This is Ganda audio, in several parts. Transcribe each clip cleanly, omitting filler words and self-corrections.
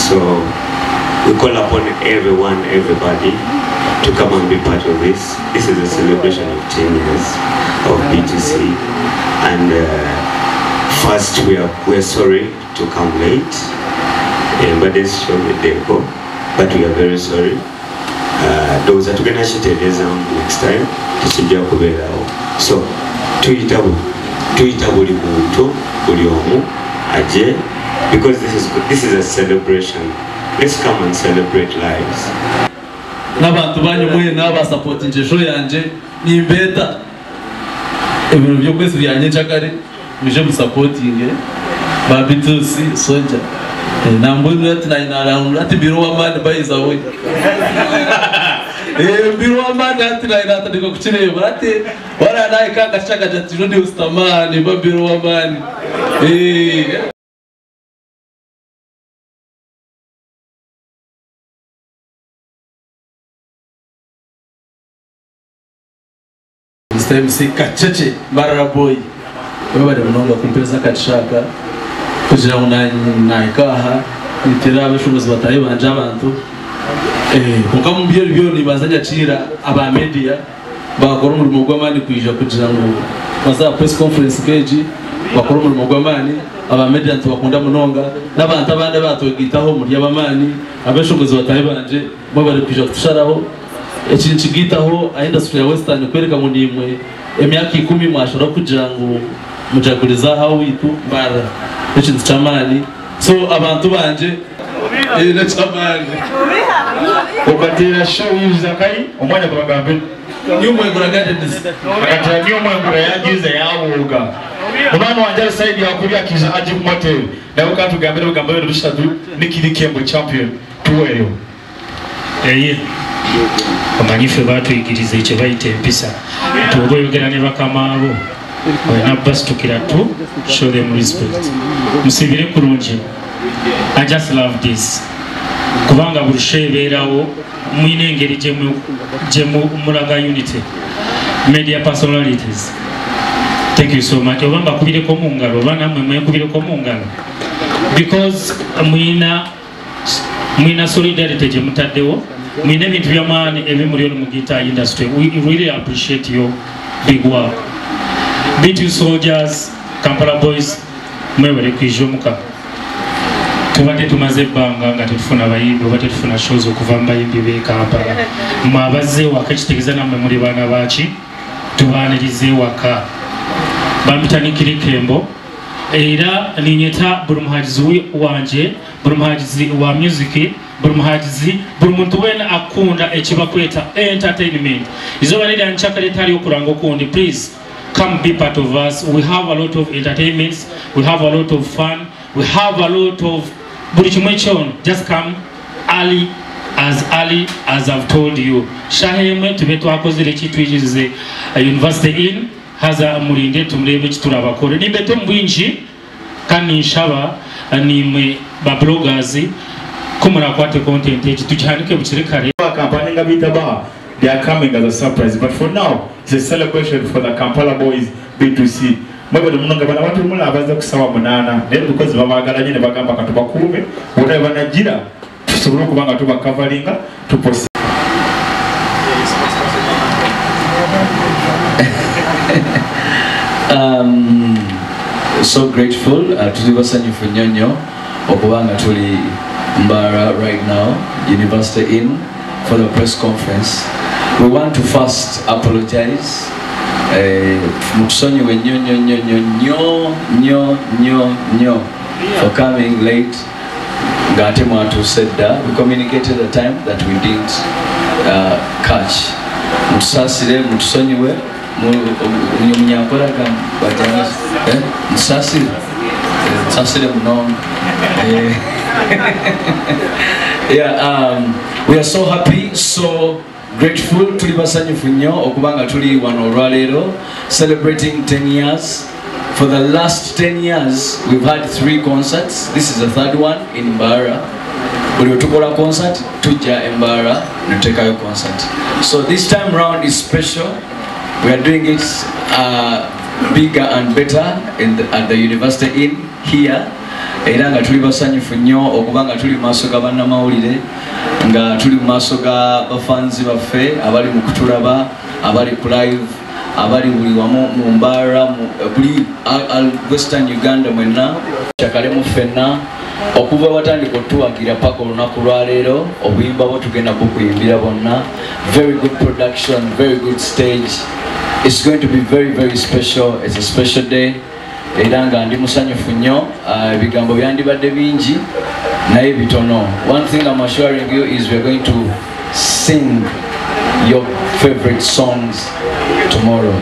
So we call upon everybody to come and be part of this. This is a celebration of 10 years of BTC, and first we are sorry to come late, but this show the deco, but we are very sorry. Those that we're gonna next time so tuita buli muntu buli omu aje, because this is a celebration. Let's come and celebrate lives. N'abantu banyumuye n'aba supporting show yanje ni beta ibintu byo kwese byanye cyakare bije mu supporting ba bitusi soja nambwe ati na ati biro wa man by the way biro wa man ati na ndiko kuchireba ati wala naye kaka chaka jati rudi ustamani ba biro wa man MC Kacheche Barra Boy bari munonga kumpeza kachaka kugira unayikaha nitira abashobozi bataye banje abantu kuko mu byo nibazanya cira aba media bakora umurimo gw'amani kwija kugira ngo baza press conference page bakora umurimo gw'amani aba media tubakunda munonga n'abantu abandi batogitaho muri abamani abashobozi bataye banje bo bari kwija kusharaho ekintu kigitaho industry ya western kwereka ngo nimwe emyaka 10 mwashora kugira ngo mujaguriza hawo witu bara ekintu cyamani so abantu banje ene cyamani ubatira show yuza kai umwanya kubagambe nyumwe kuragade ndisi akati nyumwe kura yagize yawoga umwana wanje side yakuria kiza aje ku motel nawe katugambira ugambira dushatu nikiri kembo champion tuweyo amanyife batuyigiriza icyo bayite empisa tuboyogera ne bakama abo na bus tukira tu show them respect musibire kurungi. I just love this kubanga burusheberawo mwinengeri jemu muraga unity media personalities. Thank you so much. Obamba kubire ko mungalo bana mwe kubire ko mungalo because mwina solidarity je mutaddewo mwine bintu byamani ebi muri mu guitar industry. We really appreciate your big work. BT Soldiers, Kampala Boys, mwebale kwijomuka tubate tumaze banga nga tufuna bayimbi obate tufuna shows okuva mbayimbi be Kampala mwabaze wakakitegeza namwe muri bana bachi tubanirize waka bambitani kirikembo era ninyeta buri muhajizi wanje buri muhajizi wa music buri muhajizi buri muntu wena akunda ekibakweta entertainment izo banira nchaka letali okurango kundi. Please come be part of us. We have a lot of entertainments, we have a lot of fun, we have a lot of burichumechon. Just come early as I've told you. Shahemwe tubetu akozile chitwijize University Inn haza mulinde tumrebe chiturabakore nibeto mbwinji kandi nshaba nimwe ba bloggers kumura kwate content echi tujanike buchirekare kampani ngabita ba. They are coming as a surprise, but for now it's a celebration for the Kampala Boys B2C. Mwebe munonga bana watu mula abaza kusawa munana nero because babagala nyine bagamba katuba kume wona banagira tusobora kubanga tuba coveringa tuposi. So grateful to Basanyu for Nyonyo okubanga tuli Mbara right now, University Inn, for the press conference. We want to first apologize for coming late. Gatematu said that we communicated the time that we didn't catch. Musasire mutusonyiwe munyampora kam batanga musasire muno. Yeah, we are so happy, so grateful tuli basanyifu nnyo okubanga tuli wano olwaleero celebrating 10 years. For the last 10 years we've had 3 concerts. This is the 3rd one in Mbara. Buli tukola concert tujja Mbara netekayo concert. So this time round is special. We are doing it bigger and better at the University Inn here. era nga tuli basanyufu nnyo okuba nga tuli mu maaso ga bannamawulire nga tuli mu maaso ga bafanzi baffe abali mu kutulaba abali ku live abali buli wamu mu Mbarara buli Western Uganda mwenna kyakalemu ffenna okuva batandika otuwagira paka olunaku lwaleero obuyimba bwo tugenda bukuyimbira bonna. Very good production, very good stage. It's going to be very, very special. It's a special day. Era nga ndi musanyufu nnyo, ebigambo byandibadde bingi naye bitono. One thing I'm assuring you is we're going to sing your favorite songs tomorrow.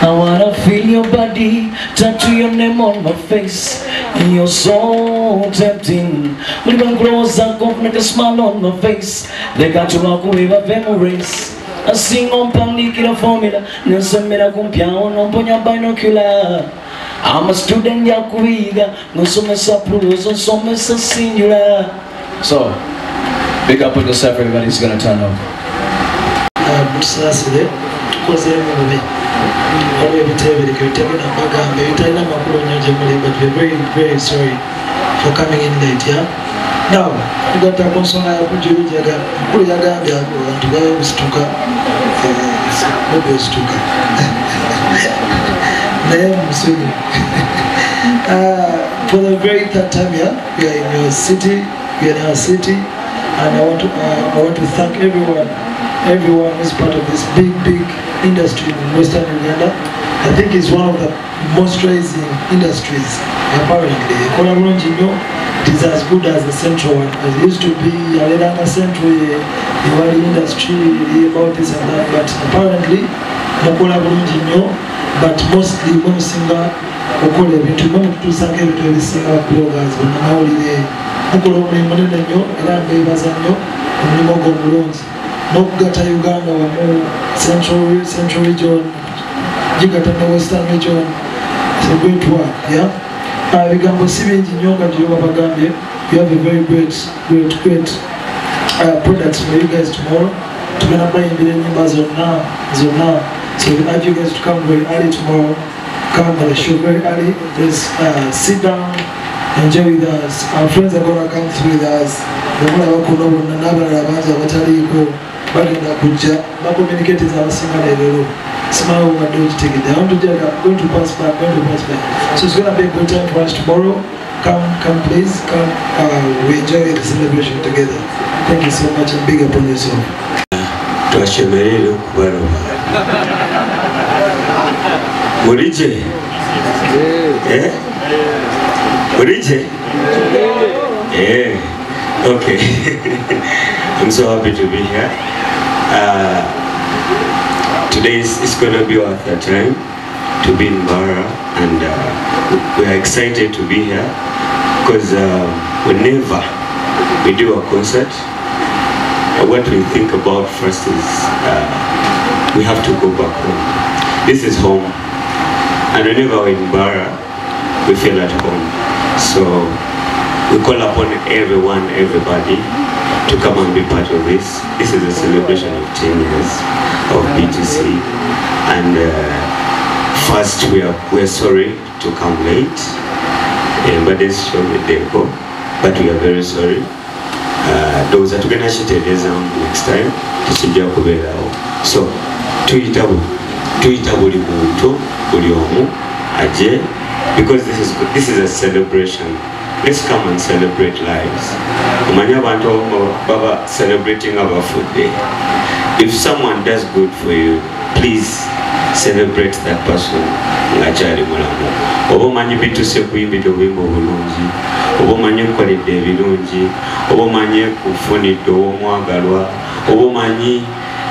I wanna feel your body, tattoo your name on my face. You're so tempting. When you close up, make a smile on my face. They got to walk away with memories. I sing on panic in a formula. Nelson made a compound on your binocular. I'm a student, Yakuiga. No so mess up, no so mess a singular. So, big up with yourself, everybody's gonna turn up. But we're very, very sorry for coming in late, yeah? Now, we got a console, I put you in the for the very third time here, we are in your city, we are in our city, and I want to thank everyone who's part of this big industry in Western Uganda. I think it's one of the most rising industries, apparently. It is as good as the central one. It used to be a little central industry about this and that, but apparently, but mostly when singer okola ebintu tusanga ebintu ebisinga bloggers bannamawulire mukola omulimu munene nnyo era mbeebaza nnyo omulimu ogwo omulungi n'okugata Uganda wamu central region gigata ne western region. It's a great work, yeah? Ebigambo si bingi nnyo nga gye babagambye. We have a very great products for you guys tomorrow. Tugenda bayimbira ennyimba zonna. So we urge you guys to come very early tomorrow. Come to the show very early. Just sit down, enjoy with us. Our friends are going to come through with us. We're going to communicate with our singer. Smile over, don't take it down. Going to pass back. So it's going to be a good time for us tomorrow. Come please, come. We enjoy the celebration together. Thank you so much and big up on yourself. Orije? Orije? Okay. I'm so happy to be here. Today is going to be our third time to be in Mbarara, and we are excited to be here because whenever we do a concert, what we think about first is we have to go back home. This is home, and whenever we're in Mbarara, we feel at home. So we call upon everybody to come and be part of this. This is a celebration of 10 years of B2C, and first we are sorry to come late, but this show the deco, but we are very sorry. Those are going to next time to see so tuita buli muntu buli omu aje, because this is a celebration. Let's come and celebrate lives. Many abantu baba celebrating our food day. If someone does good for you, please celebrate that person. Ngachali mulamu. Obo manyi bituse kuyimbira obuyimba obulungi. Obo manyi kukolera ebirungi. Obo manyi kufunidde omwagalwa. Obo manyi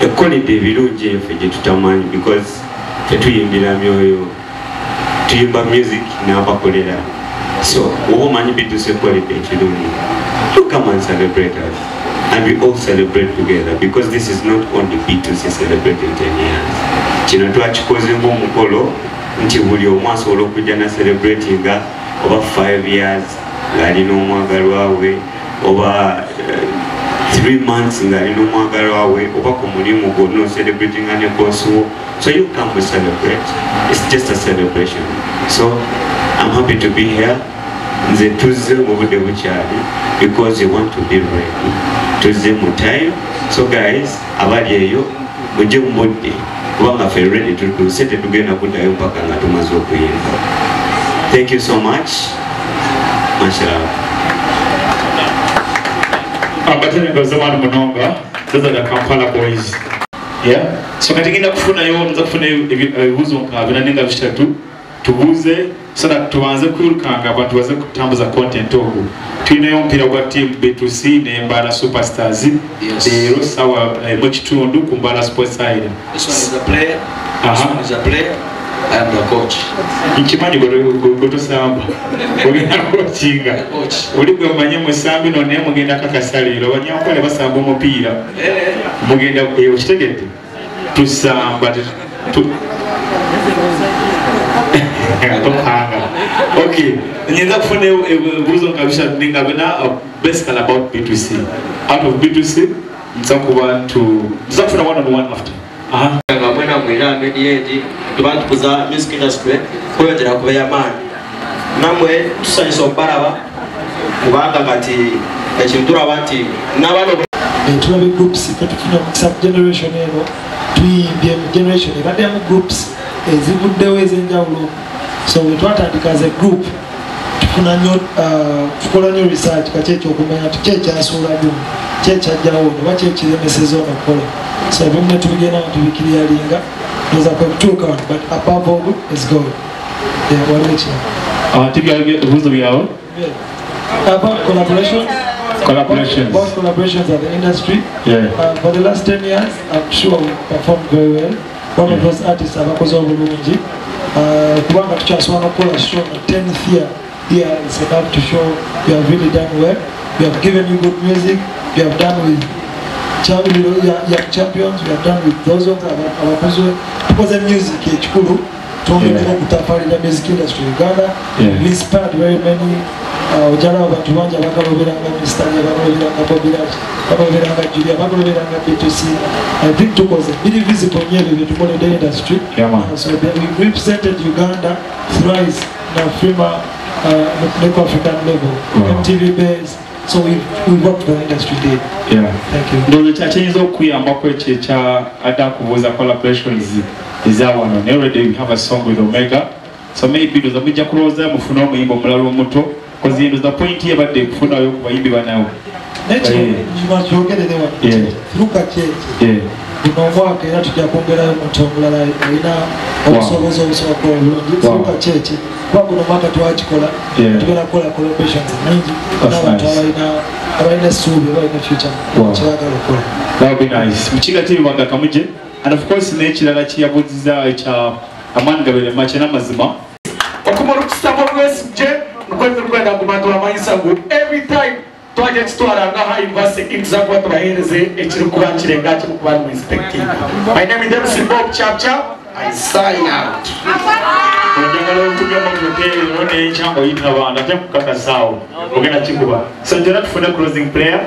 ekolera ebirungi efe gye tutamanyi, because tetuyimbira myoyo. Tuyimba music n'abakolera. So obo manyi bituse kukolera ekirungi. You come and celebrate us. And we all celebrate together, because this is not only B2C celebrating 10 years. Kino twakikoze ng'omukolo nti buli omu asobola okujja na celebratinga oba 5 years ng'alina omwagalwa we, oba 3 months ng'alina omwagalwa we, oba ku mulimu gwonna celebratinga ne boss wo. So you come to celebrate. It's just a celebration. So I'm happy to be here. nze tuzze mu budde bukyali because you want to be ready. Tuzze mu time. So guys, abali eyo mujje mu budde kubanga ffe ready tutuuse tetugenda kuddayo mpaka nga tumaze okuyimba. Thank you so much. Much love. Abatengoza mwana munonga, those are the Kampala boys. Yeah. So katigenda kufunayo nza kufuna ebibuzo nkabina ninga bishatu tubuze so that tubanze kwirukanga abantu baze kutambuza content ogu. Twinayo mpira gwa team B2C ne Mbala Superstars. Lero sawa mu kitundu ku Mbala Sports side. This one is a player. This one is a player. I am the coach. Nkimanyi goto samba. Ogenda coachinga. Uli gwe manye musambi none mugenda kakasaliro banyankole basamba omupiira. Mugenda okitegedde. Tusamba Okay, nyinza kufuna ebuzo kabisa ninga bina basically about B2C. Out of B2C, nzakuba nzakufuna one after. Ngamwena mwira mediate tubantu kuza music industry kuyongera kubeya man. Namwe tusanyisa obaraba kubanga kati ekintu abati nabano tulabe groups katufuna sub generation eno tuyimbye generation ebadde mu groups ezivuddewo ez'enjawulo. So we twatandika as a group tufuna nnyo tukola nnyo research kaki ekyokumanya ki ekyasuula gumu ki ekyajjawo oba ki ekiremeseza ono okukola. So ebimu ne tubigenda tubikiriyalinga oza kwekutuuka wano but above all is God. Waliwo ekyo tibyage ebibuzo byawe about collaborations. About collaborations at the industry. For the last 10 years, I'm sure we performed very well. One of those artists abakoze obulungi. Kubanga tukyasubana okukola show na 10th year here is enough to show you have really done well. We have given you good music. We have done with young champions. We have done with those ones abakoze because the music ekikulu twongera okutafalira music industry Uganda. We inspired very many ojala abantu bangi abagaloberanga Mr. abagaloberanga Bobilati abagaloberanga Julia abagaloberanga B2C. I think tukoze very visible nyebe betukola the industry. So we represented Uganda thrice na FIMA African level, MTV base. So we worked for the industry day. Thank you. Ndoze kyakiyinza okuyambako ekyo ekya adakubuuza collaborations ezawano. Already we have a song with Omega. So maybe ndoza mujja kulowooza mufuna omuyimba omulala omuto. Because ndoza point yabadde kufunayo ku bayimbi banawe. Nekyo nkibakyogere wano. Luka kyeki. Guno omwaka era tujja kwongerayo omuntu omulala alina obusobozi obusoboka obulungi. Luka kyeki. Kuba guno omwaka twakikola tugenda kukola collaborations nyingi n'abantu abalina essuubi abalina future kyebagala okukola. That would be nice. Mukiga TV Wanga Kamuje. And of course n'ekirala kiyabuzizza ekya Amani Gabere Mache n'amazima. Okumala okusitama olwesije nkwenda kubantu bamanyisa ngu every time twajja kitwala nga high university intuza kuba tubaheereze ekiri kuba kirenga kimu kuba mu inspecting. My name is MC Bob Chapchap. I sign out. Njagala okugamba ku hotel n'ekyanga oyita abantu ate kukakasaawo ogenda kikuba. So njala tufune closing prayer.